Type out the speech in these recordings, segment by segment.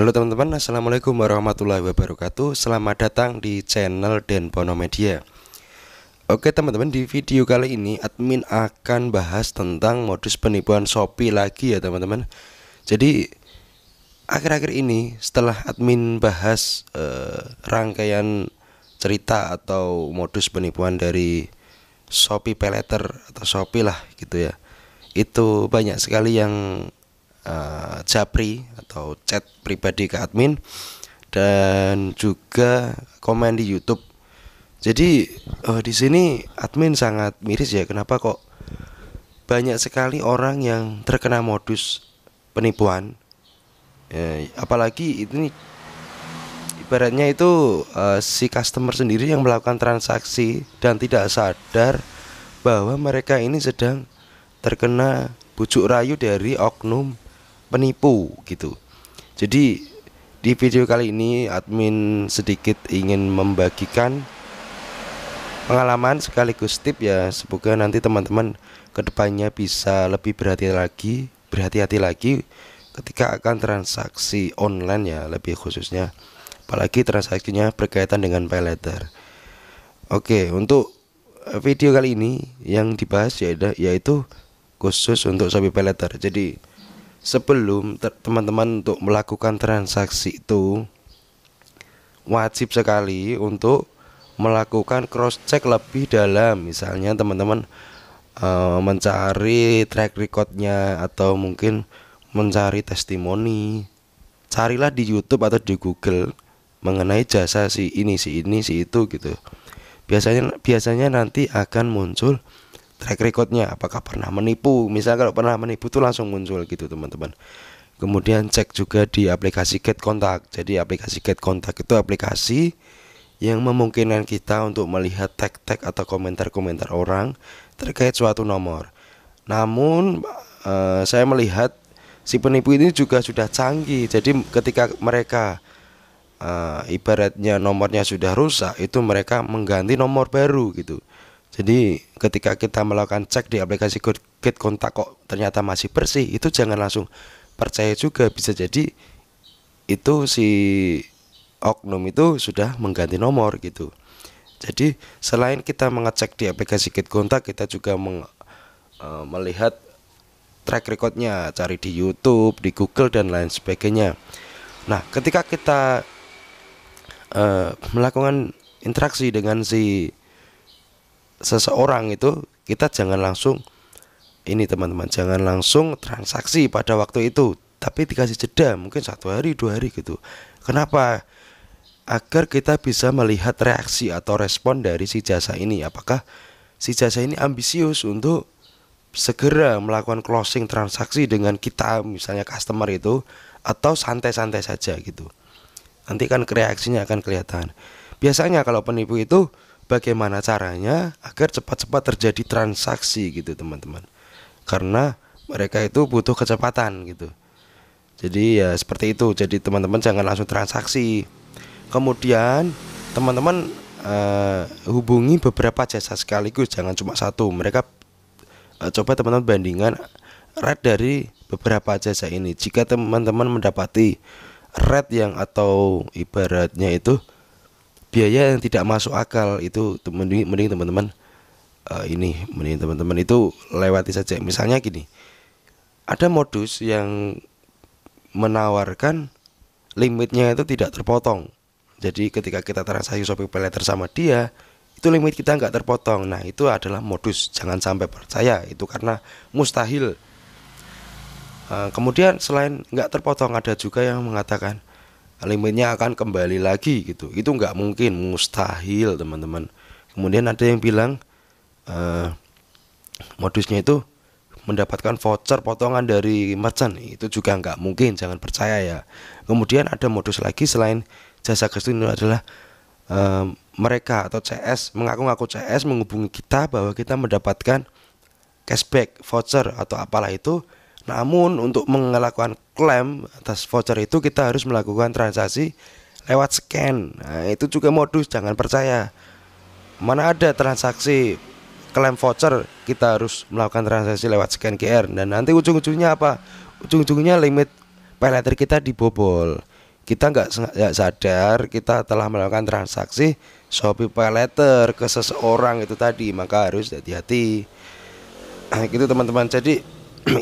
Halo teman-teman, assalamualaikum warahmatullahi wabarakatuh. Selamat datang di channel Denpono Media. Oke teman-teman, di video kali ini admin akan bahas tentang modus penipuan Shopee lagi ya teman-teman. Jadi akhir-akhir ini setelah admin bahas rangkaian cerita atau modus penipuan dari Shopee Paylater atau Shopee lah gitu ya, itu banyak sekali yang japri atau chat pribadi ke admin dan juga komen di YouTube. Jadi di sini admin sangat miris ya, kenapa kok banyak sekali orang yang terkena modus penipuan. Apalagi ini ibaratnya itu si customer sendiri yang melakukan transaksi dan tidak sadar bahwa mereka ini sedang terkena bujuk rayu dari oknum penipu gitu. Jadi di video kali ini admin sedikit ingin membagikan pengalaman sekaligus tip ya, semoga nanti teman-teman kedepannya bisa lebih berhati-hati lagi ketika akan transaksi online ya, lebih khususnya apalagi transaksinya berkaitan dengan paylater. Oke, untuk video kali ini yang dibahas yaitu khusus untuk Shopee Paylater. Jadi sebelum teman-teman untuk melakukan transaksi itu wajib sekali untuk melakukan cross check lebih dalam. Misalnya teman-teman mencari track recordnya atau mungkin mencari testimoni, carilah di YouTube atau di Google mengenai jasa si ini si itu gitu. Biasanya nanti akan muncul track recordnya, apakah pernah menipu. Misalnya kalau pernah menipu tuh langsung muncul gitu teman-teman. Kemudian cek juga di aplikasi Get Contact. Jadi aplikasi Get Contact itu aplikasi yang memungkinkan kita untuk melihat tag-tag atau komentar-komentar orang terkait suatu nomor. Namun saya melihat si penipu ini juga sudah canggih. Jadi ketika mereka ibaratnya nomornya sudah rusak, itu mereka mengganti nomor baru gitu. Jadi ketika kita melakukan cek di aplikasi Get Contact kok ternyata masih bersih, itu jangan langsung percaya juga. Bisa jadi itu si oknum itu sudah mengganti nomor gitu. Jadi selain kita mengecek di aplikasi Get Contact, kita juga melihat track recordnya, cari di YouTube, di Google dan lain sebagainya. Nah, ketika kita melakukan interaksi dengan si seseorang itu, kita jangan langsung ini teman-teman, jangan langsung transaksi pada waktu itu, tapi dikasih jeda mungkin 1 hari 2 hari gitu. Kenapa? Agar kita bisa melihat reaksi atau respon dari si jasa ini, apakah si jasa ini ambisius untuk segera melakukan closing transaksi dengan kita, misalnya customer itu, atau santai-santai saja gitu. Nanti kan reaksinya akan kelihatan. Biasanya kalau penipu itu bagaimana caranya agar cepat-cepat terjadi transaksi gitu teman-teman, karena mereka itu butuh kecepatan gitu. Jadi ya seperti itu. Jadi teman-teman jangan langsung transaksi. Kemudian teman-teman hubungi beberapa jasa sekaligus, jangan cuma satu. Mereka coba teman-teman bandingkan rate dari beberapa jasa ini. Jika teman-teman mendapati rate yang atau ibaratnya itu biaya yang tidak masuk akal, itu mending teman-teman itu lewati saja. Misalnya gini, ada modus yang menawarkan limitnya itu tidak terpotong. Jadi ketika kita transaksi Shopee Paylater sama dia, itu limit kita nggak terpotong. Nah, itu adalah modus, jangan sampai percaya itu karena mustahil. Kemudian selain nggak terpotong, ada juga yang mengatakan limitnya akan kembali lagi gitu. Itu nggak mungkin, mustahil teman-teman. Kemudian ada yang bilang modusnya itu mendapatkan voucher potongan dari merchant. Itu juga nggak mungkin, jangan percaya ya. Kemudian ada modus lagi selain jasa gestur, adalah mereka atau CS mengaku-ngaku CS menghubungi kita bahwa kita mendapatkan cashback, voucher atau apalah itu. Namun untuk melakukan klaim atas voucher itu kita harus melakukan transaksi lewat scan. Nah, itu juga modus, jangan percaya. Mana ada transaksi klaim voucher kita harus melakukan transaksi lewat scan QR, dan nanti ujung-ujungnya apa? Ujung-ujungnya limit paylater kita dibobol. kita nggak sadar kita telah melakukan transaksi Shopee Paylater ke seseorang itu tadi, maka harus hati-hati. Gitu teman-teman. Jadi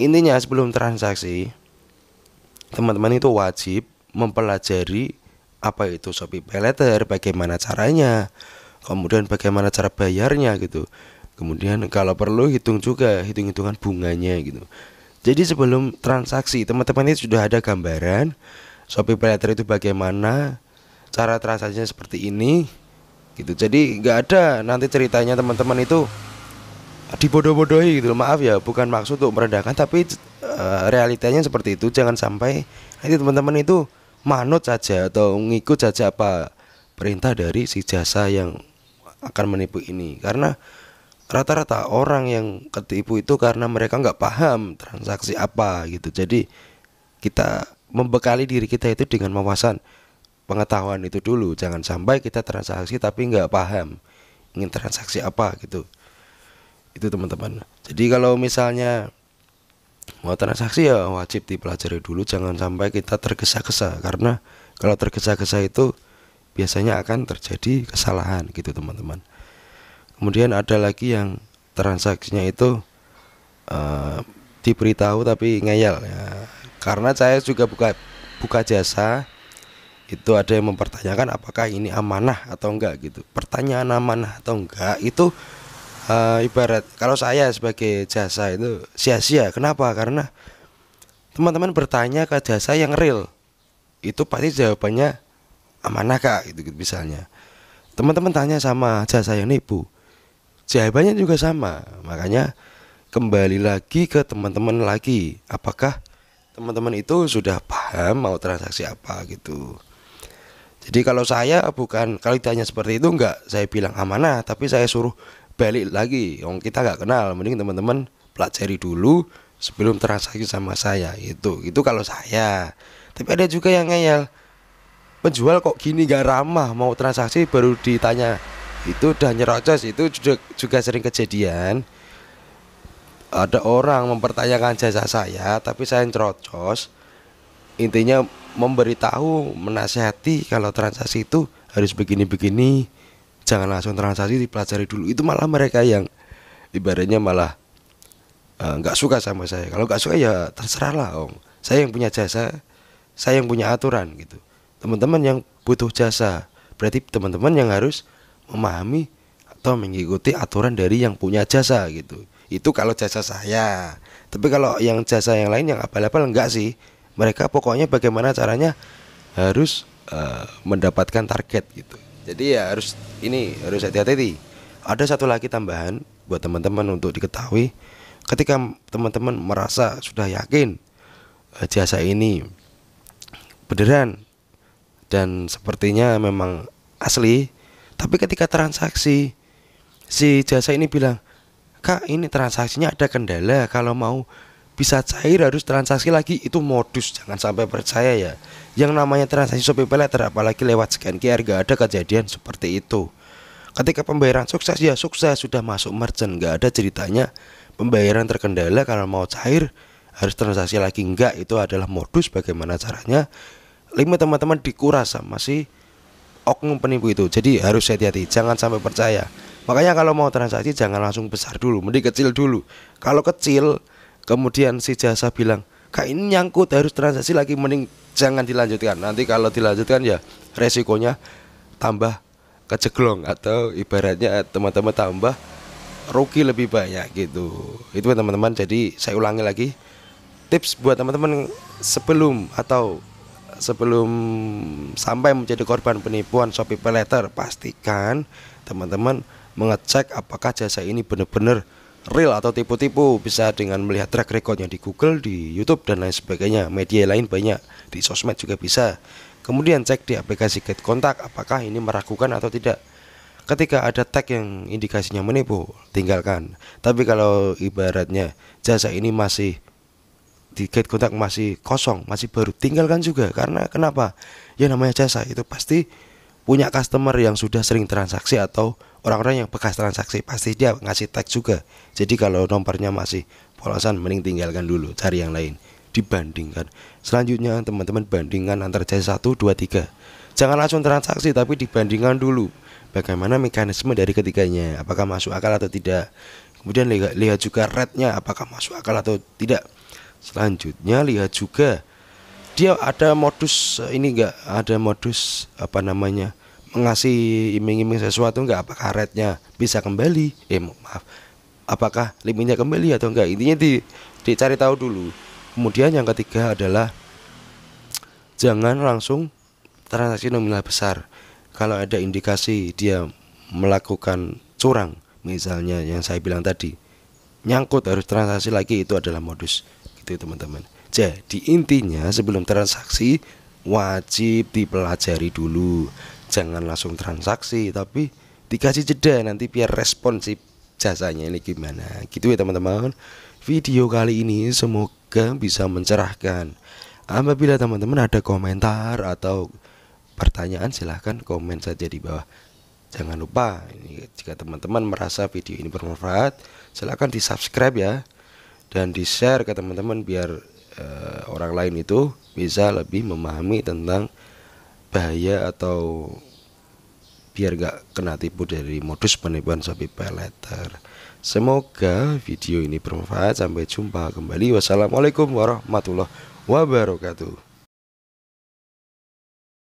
intinya sebelum transaksi, teman-teman itu wajib mempelajari apa itu Shopee Paylater, bagaimana caranya, kemudian bagaimana cara bayarnya gitu. Kemudian kalau perlu hitung juga hitung-hitungan bunganya gitu. Jadi sebelum transaksi teman-teman itu sudah ada gambaran Shopee Paylater itu bagaimana, cara transaksinya seperti ini gitu. Jadi nggak ada nanti ceritanya teman-teman itu dibodoh-bodohi gitu. Maaf ya, bukan maksud untuk merendahkan, tapi realitanya seperti itu. Jangan sampai nanti teman-teman itu manut saja atau ngikut saja apa perintah dari si jasa yang akan menipu ini. Karena rata-rata orang yang ketipu itu karena mereka nggak paham transaksi apa gitu. Jadi kita membekali diri kita itu dengan wawasan pengetahuan itu dulu. Jangan sampai kita transaksi tapi nggak paham ingin transaksi apa gitu. Itu teman-teman. Jadi kalau misalnya mau transaksi ya wajib dipelajari dulu. Jangan sampai kita tergesa-gesa, karena kalau tergesa-gesa itu biasanya akan terjadi kesalahan gitu teman-teman. Kemudian ada lagi yang transaksinya itu diberitahu tapi ngeyel ya. Karena saya juga buka jasa, itu ada yang mempertanyakan apakah ini amanah atau enggak gitu. Pertanyaan amanah atau enggak itu ibarat kalau saya sebagai jasa itu sia-sia. Kenapa? Karena teman-teman bertanya ke jasa yang real, itu pasti jawabannya amanah kak gitu, misalnya. Teman-teman tanya sama jasa yang nipu, jawabannya juga sama. Makanya kembali lagi ke teman-teman lagi, apakah teman-teman itu sudah paham mau transaksi apa gitu. Jadi kalau saya bukan, kalau ditanya seperti itu enggak saya bilang amanah, tapi saya suruh balik lagi. Kita nggak kenal, mending teman-teman pelajari dulu sebelum transaksi sama saya. Itu kalau saya. Tapi ada juga yang ngeyel, penjual kok gini gak ramah, mau transaksi baru ditanya. Itu udah nyerocos. Itu juga sering kejadian. Ada orang mempertanyakan jasa saya tapi saya nyerocos. Intinya memberitahu, menasihati kalau transaksi itu harus begini-begini, jangan langsung transaksi, dipelajari dulu. Itu malah mereka yang ibaratnya malah nggak suka sama saya. Kalau nggak suka ya terserah lah om. Saya yang punya jasa, saya yang punya aturan gitu. Teman-teman yang butuh jasa, berarti teman-teman yang harus memahami atau mengikuti aturan dari yang punya jasa gitu. Itu kalau jasa saya. Tapi kalau yang jasa yang lain yang abal-abal enggak sih. Mereka pokoknya bagaimana caranya harus mendapatkan target gitu. Jadi ya harus hati-hati. Ada satu lagi tambahan buat teman-teman untuk diketahui. Ketika teman-teman merasa sudah yakin jasa ini beneran dan sepertinya memang asli, tapi ketika transaksi si jasa ini bilang, "Kak, ini transaksinya ada kendala, kalau mau bisa cair harus transaksi lagi." Itu modus, jangan sampai percaya ya. Yang namanya transaksi Shopee Paylater apalagi lewat scan QR, gak ada kejadian seperti itu. Ketika pembayaran sukses ya sukses, sudah masuk merchant, gak ada ceritanya pembayaran terkendala kalau mau cair harus transaksi lagi. Enggak, itu adalah modus bagaimana caranya limit teman-teman dikuras sama si oknum penipu itu. Jadi harus hati-hati, jangan sampai percaya. Makanya kalau mau transaksi jangan langsung besar dulu, mending kecil dulu. Kalau kecil kemudian si jasa bilang, "Kak, ini nyangkut harus transaksi lagi," mending jangan dilanjutkan. Nanti kalau dilanjutkan ya resikonya tambah keceglong, atau ibaratnya teman-teman tambah rugi lebih banyak gitu. Itu teman-teman. Jadi saya ulangi lagi, tips buat teman-teman sebelum sampai menjadi korban penipuan Shopee Paylater, pastikan teman-teman mengecek apakah jasa ini benar-benar real atau tipu-tipu. Bisa dengan melihat track recordnya di Google, di YouTube dan lain sebagainya. Media lain banyak, di sosmed juga bisa. Kemudian cek di aplikasi Get Kontak apakah ini meragukan atau tidak. Ketika ada tag yang indikasinya menipu, tinggalkan. Tapi kalau ibaratnya jasa ini masih di Get Kontak masih kosong, masih baru, tinggalkan juga. Karena kenapa? Ya namanya jasa itu pasti punya customer yang sudah sering transaksi atau orang-orang yang bekas transaksi, pasti dia ngasih tag juga. Jadi kalau nomornya masih polosan, mending tinggalkan dulu, cari yang lain. dibandingkan. Selanjutnya teman-teman bandingkan antara jasa 1, 2, 3. Jangan langsung transaksi, tapi dibandingkan dulu bagaimana mekanisme dari ketiganya, apakah masuk akal atau tidak. Kemudian lihat juga rate-nya, apakah masuk akal atau tidak. Selanjutnya lihat juga dia ada modus ini enggak, ada modus apa namanya, mengasih iming-iming sesuatu enggak, apakah rate-nya bisa kembali, maaf, apakah limitnya kembali atau enggak. Intinya dicari tahu dulu. Kemudian yang ketiga adalah jangan langsung transaksi nominal besar. Kalau ada indikasi dia melakukan curang, misalnya yang saya bilang tadi, nyangkut harus transaksi lagi, itu adalah modus gitu teman-teman. Jadi intinya sebelum transaksi wajib dipelajari dulu. Jangan langsung transaksi, tapi dikasih jeda nanti biar responsif jasanya ini gimana. Gitu ya teman-teman. Video kali ini semoga bisa mencerahkan. Apabila teman-teman ada komentar atau pertanyaan, silahkan komen saja di bawah. Jangan lupa ini, jika teman-teman merasa video ini bermanfaat, silahkan di subscribe ya, dan di share ke teman-teman biar orang lain itu bisa lebih memahami tentang bahaya atau biar gak kena tipu dari modus penipuan Shopee Paylater. Semoga video ini bermanfaat. Sampai jumpa kembali. Wassalamualaikum warahmatullahi wabarakatuh.